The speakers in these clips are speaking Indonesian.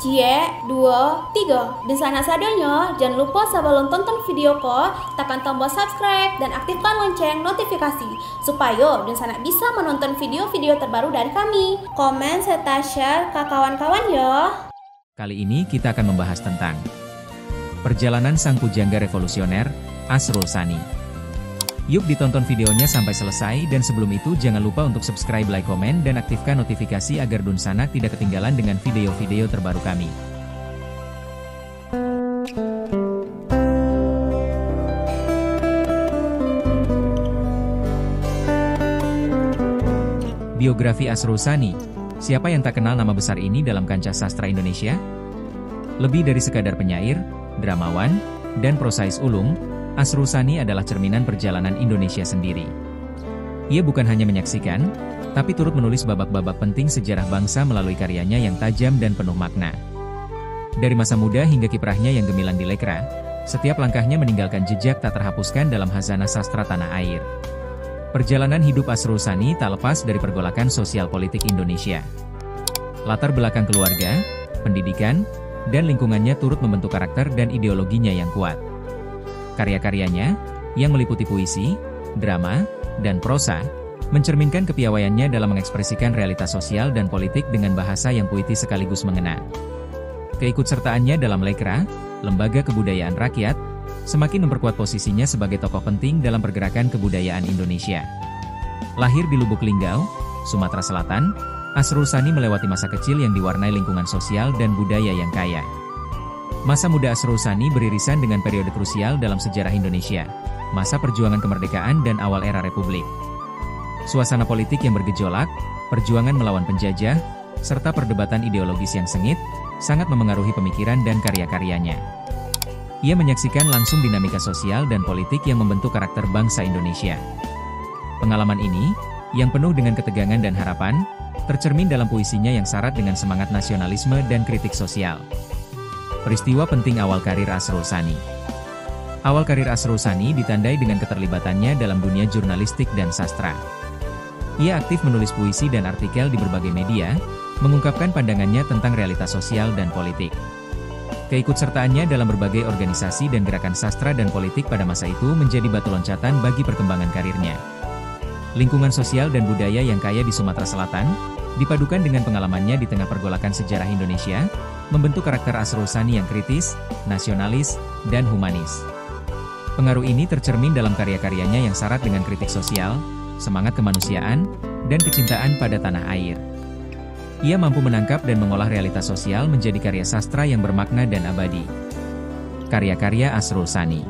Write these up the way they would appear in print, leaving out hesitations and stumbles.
Cie, dua, tiga. Dan sana sadanya, jangan lupa sebelum tonton video ko, tekan tombol subscribe dan aktifkan lonceng notifikasi supaya dan sana bisa menonton video-video terbaru dari kami. Komen serta share ke kawan-kawan ya. Kali ini kita akan membahas tentang perjalanan sang pujangga revolusioner, Asrul Sani. Yuk ditonton videonya sampai selesai dan sebelum itu jangan lupa untuk subscribe, like, komen, dan aktifkan notifikasi agar Dunsana tidak ketinggalan dengan video-video terbaru kami. Biografi Asrul Sani. Siapa yang tak kenal nama besar ini dalam kancah sastra Indonesia? Lebih dari sekadar penyair, dramawan, dan prosais ulung, Asrul Sani adalah cerminan perjalanan Indonesia sendiri. Ia bukan hanya menyaksikan, tapi turut menulis babak-babak penting sejarah bangsa melalui karyanya yang tajam dan penuh makna. Dari masa muda hingga kiprahnya yang gemilang di Lekra, setiap langkahnya meninggalkan jejak tak terhapuskan dalam khazanah sastra tanah air. Perjalanan hidup Asrul Sani tak lepas dari pergolakan sosial politik Indonesia. Latar belakang keluarga, pendidikan, dan lingkungannya turut membentuk karakter dan ideologinya yang kuat. Karya-karyanya, yang meliputi puisi, drama, dan prosa, mencerminkan kepiawaiannya dalam mengekspresikan realitas sosial dan politik dengan bahasa yang puitis sekaligus mengena. Keikutsertaannya dalam Lekra, Lembaga Kebudayaan Rakyat, semakin memperkuat posisinya sebagai tokoh penting dalam pergerakan kebudayaan Indonesia. Lahir di Lubuk Linggau, Sumatera Selatan, Asrul Sani melewati masa kecil yang diwarnai lingkungan sosial dan budaya yang kaya. Masa muda Asrul Sani beririsan dengan periode krusial dalam sejarah Indonesia, masa perjuangan kemerdekaan dan awal era Republik. Suasana politik yang bergejolak, perjuangan melawan penjajah, serta perdebatan ideologis yang sengit, sangat memengaruhi pemikiran dan karya-karyanya. Ia menyaksikan langsung dinamika sosial dan politik yang membentuk karakter bangsa Indonesia. Pengalaman ini, yang penuh dengan ketegangan dan harapan, tercermin dalam puisinya yang syarat dengan semangat nasionalisme dan kritik sosial. Peristiwa penting awal karir Asrul Sani. Awal karir Asrul Sani ditandai dengan keterlibatannya dalam dunia jurnalistik dan sastra. Ia aktif menulis puisi dan artikel di berbagai media, mengungkapkan pandangannya tentang realitas sosial dan politik. Keikutsertaannya dalam berbagai organisasi dan gerakan sastra dan politik pada masa itu menjadi batu loncatan bagi perkembangan karirnya. Lingkungan sosial dan budaya yang kaya di Sumatera Selatan, dipadukan dengan pengalamannya di tengah pergolakan sejarah Indonesia, membentuk karakter Asrul Sani yang kritis, nasionalis, dan humanis. Pengaruh ini tercermin dalam karya-karyanya yang syarat dengan kritik sosial, semangat kemanusiaan, dan kecintaan pada tanah air. Ia mampu menangkap dan mengolah realitas sosial menjadi karya sastra yang bermakna dan abadi. Karya-karya Asrul Sani.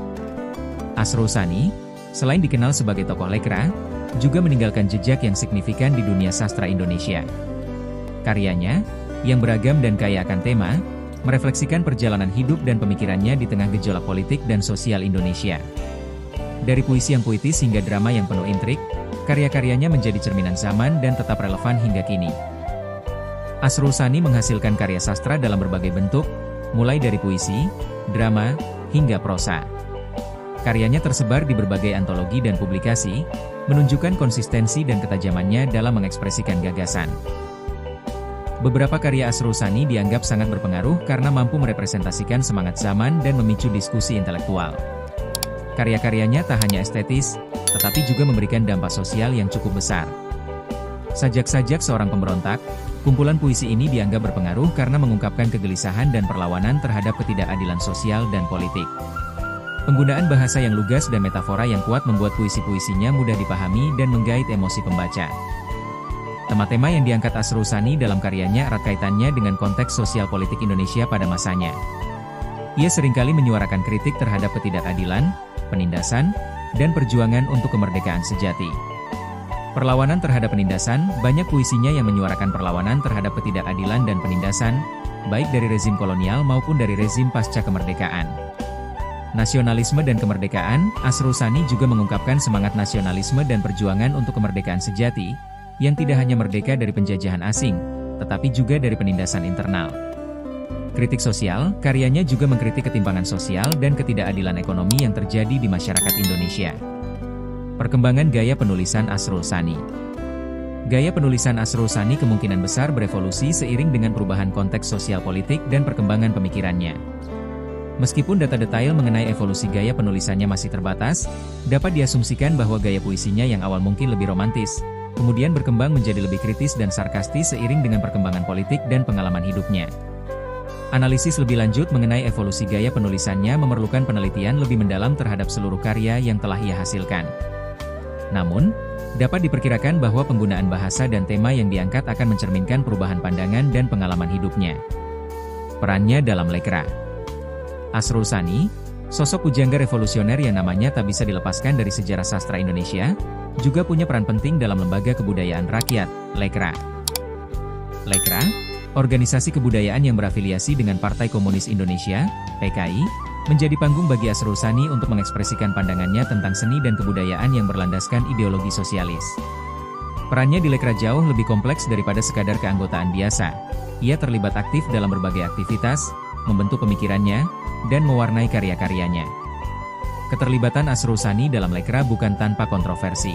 Asrul Sani, selain dikenal sebagai tokoh Lekra, juga meninggalkan jejak yang signifikan di dunia sastra Indonesia. Karyanya, yang beragam dan kaya akan tema, merefleksikan perjalanan hidup dan pemikirannya di tengah gejolak politik dan sosial Indonesia. Dari puisi yang puitis hingga drama yang penuh intrik, karya-karyanya menjadi cerminan zaman dan tetap relevan hingga kini. Asrul Sani menghasilkan karya sastra dalam berbagai bentuk, mulai dari puisi, drama, hingga prosa. Karyanya tersebar di berbagai antologi dan publikasi, menunjukkan konsistensi dan ketajamannya dalam mengekspresikan gagasan. Beberapa karya Asrul Sani dianggap sangat berpengaruh karena mampu merepresentasikan semangat zaman dan memicu diskusi intelektual. Karya-karyanya tak hanya estetis, tetapi juga memberikan dampak sosial yang cukup besar. Sajak-sajak seorang pemberontak, kumpulan puisi ini dianggap berpengaruh karena mengungkapkan kegelisahan dan perlawanan terhadap ketidakadilan sosial dan politik. Penggunaan bahasa yang lugas dan metafora yang kuat membuat puisi-puisinya mudah dipahami dan menggait emosi pembaca. Tema-tema yang diangkat Asrul Sani dalam karyanya erat kaitannya dengan konteks sosial politik Indonesia pada masanya. Ia seringkali menyuarakan kritik terhadap ketidakadilan, penindasan, dan perjuangan untuk kemerdekaan sejati. Perlawanan terhadap penindasan, banyak puisinya yang menyuarakan perlawanan terhadap ketidakadilan dan penindasan, baik dari rezim kolonial maupun dari rezim pasca kemerdekaan. Nasionalisme dan kemerdekaan, Asrul Sani juga mengungkapkan semangat nasionalisme dan perjuangan untuk kemerdekaan sejati, yang tidak hanya merdeka dari penjajahan asing, tetapi juga dari penindasan internal. Kritik sosial, karyanya juga mengkritik ketimpangan sosial dan ketidakadilan ekonomi yang terjadi di masyarakat Indonesia. Perkembangan gaya penulisan Asrul Sani. Gaya penulisan Asrul Sani kemungkinan besar berevolusi seiring dengan perubahan konteks sosial politik dan perkembangan pemikirannya. Meskipun data detail mengenai evolusi gaya penulisannya masih terbatas, dapat diasumsikan bahwa gaya puisinya yang awal mungkin lebih romantis, kemudian berkembang menjadi lebih kritis dan sarkastis seiring dengan perkembangan politik dan pengalaman hidupnya. Analisis lebih lanjut mengenai evolusi gaya penulisannya memerlukan penelitian lebih mendalam terhadap seluruh karya yang telah ia hasilkan. Namun, dapat diperkirakan bahwa penggunaan bahasa dan tema yang diangkat akan mencerminkan perubahan pandangan dan pengalaman hidupnya. Perannya dalam Lekra. Asrul Sani, sosok pujangga revolusioner yang namanya tak bisa dilepaskan dari sejarah sastra Indonesia, juga punya peran penting dalam Lembaga Kebudayaan Rakyat, Lekra. Lekra, organisasi kebudayaan yang berafiliasi dengan Partai Komunis Indonesia, PKI, menjadi panggung bagi Asrul Sani untuk mengekspresikan pandangannya tentang seni dan kebudayaan yang berlandaskan ideologi sosialis. Perannya di Lekra jauh lebih kompleks daripada sekadar keanggotaan biasa. Ia terlibat aktif dalam berbagai aktivitas, membentuk pemikirannya, dan mewarnai karya-karyanya. Keterlibatan Asrul Sani dalam Lekra bukan tanpa kontroversi.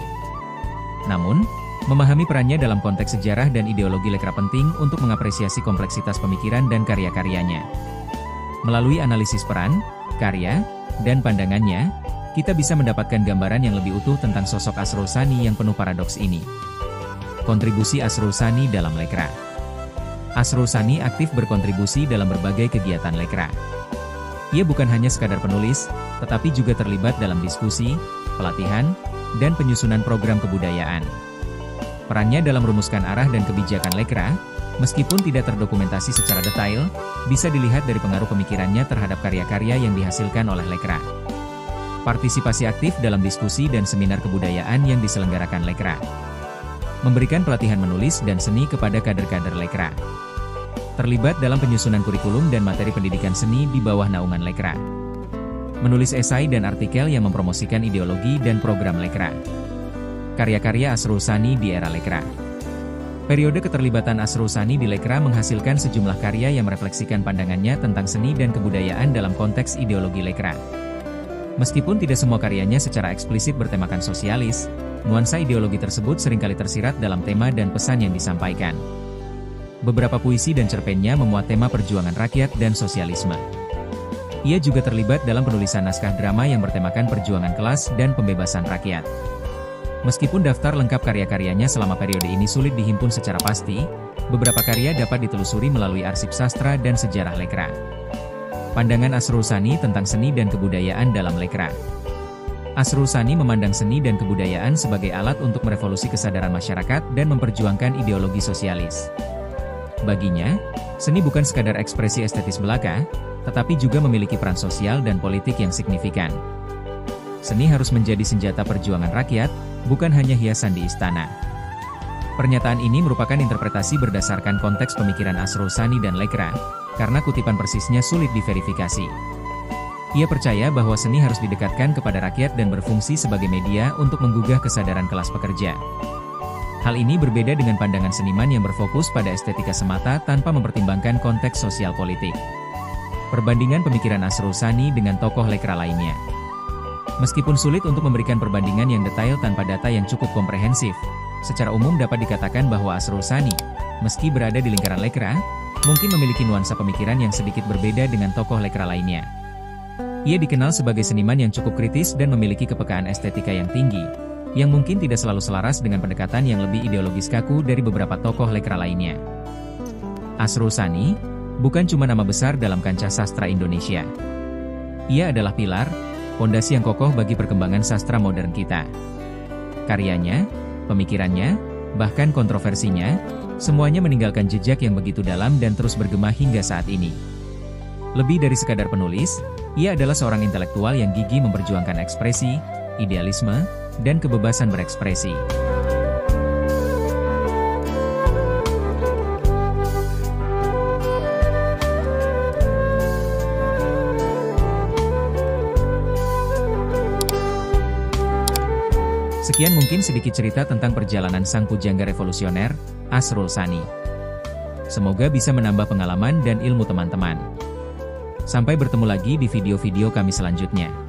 Namun, memahami perannya dalam konteks sejarah dan ideologi Lekra penting untuk mengapresiasi kompleksitas pemikiran dan karya-karyanya. Melalui analisis peran, karya, dan pandangannya, kita bisa mendapatkan gambaran yang lebih utuh tentang sosok Asrul Sani yang penuh paradoks ini. Kontribusi Asrul Sani dalam Lekra. Asrul Sani aktif berkontribusi dalam berbagai kegiatan Lekra. Ia bukan hanya sekadar penulis, tetapi juga terlibat dalam diskusi, pelatihan, dan penyusunan program kebudayaan. Perannya dalam merumuskan arah dan kebijakan Lekra, meskipun tidak terdokumentasi secara detail, bisa dilihat dari pengaruh pemikirannya terhadap karya-karya yang dihasilkan oleh Lekra. Partisipasi aktif dalam diskusi dan seminar kebudayaan yang diselenggarakan Lekra. Memberikan pelatihan menulis dan seni kepada kader-kader Lekra. Terlibat dalam penyusunan kurikulum dan materi pendidikan seni di bawah naungan Lekra. Menulis esai dan artikel yang mempromosikan ideologi dan program Lekra. Karya-karya Asrul Sani di era Lekra. Periode keterlibatan Asrul Sani di Lekra menghasilkan sejumlah karya yang merefleksikan pandangannya tentang seni dan kebudayaan dalam konteks ideologi Lekra. Meskipun tidak semua karyanya secara eksplisit bertemakan sosialis, nuansa ideologi tersebut seringkali tersirat dalam tema dan pesan yang disampaikan. Beberapa puisi dan cerpennya memuat tema perjuangan rakyat dan sosialisme. Ia juga terlibat dalam penulisan naskah drama yang bertemakan perjuangan kelas dan pembebasan rakyat. Meskipun daftar lengkap karya-karyanya selama periode ini sulit dihimpun secara pasti, beberapa karya dapat ditelusuri melalui arsip sastra dan sejarah Lekra. Pandangan Asrul Sani tentang seni dan kebudayaan dalam Lekra. Asrul Sani memandang seni dan kebudayaan sebagai alat untuk merevolusi kesadaran masyarakat dan memperjuangkan ideologi sosialis. Baginya, seni bukan sekadar ekspresi estetis belaka, tetapi juga memiliki peran sosial dan politik yang signifikan. Seni harus menjadi senjata perjuangan rakyat, bukan hanya hiasan di istana. Pernyataan ini merupakan interpretasi berdasarkan konteks pemikiran Asrul Sani dan Lekra, karena kutipan persisnya sulit diverifikasi. Ia percaya bahwa seni harus didekatkan kepada rakyat dan berfungsi sebagai media untuk menggugah kesadaran kelas pekerja. Hal ini berbeda dengan pandangan seniman yang berfokus pada estetika semata tanpa mempertimbangkan konteks sosial politik. Perbandingan pemikiran Asrul Sani dengan tokoh Lekra lainnya. Meskipun sulit untuk memberikan perbandingan yang detail tanpa data yang cukup komprehensif, secara umum dapat dikatakan bahwa Asrul Sani, meski berada di lingkaran Lekra, mungkin memiliki nuansa pemikiran yang sedikit berbeda dengan tokoh Lekra lainnya. Ia dikenal sebagai seniman yang cukup kritis dan memiliki kepekaan estetika yang tinggi, yang mungkin tidak selalu selaras dengan pendekatan yang lebih ideologis kaku dari beberapa tokoh Lekra lainnya. Asrul Sani bukan cuma nama besar dalam kancah sastra Indonesia. Ia adalah pilar, fondasi yang kokoh bagi perkembangan sastra modern kita. Karyanya, pemikirannya, bahkan kontroversinya, semuanya meninggalkan jejak yang begitu dalam dan terus bergema hingga saat ini. Lebih dari sekadar penulis, ia adalah seorang intelektual yang gigih memperjuangkan ekspresi, idealisme, dan kebebasan berekspresi. Sekian mungkin sedikit cerita tentang perjalanan sang pujangga revolusioner, Asrul Sani. Semoga bisa menambah pengalaman dan ilmu teman-teman. Sampai bertemu lagi di video-video kami selanjutnya.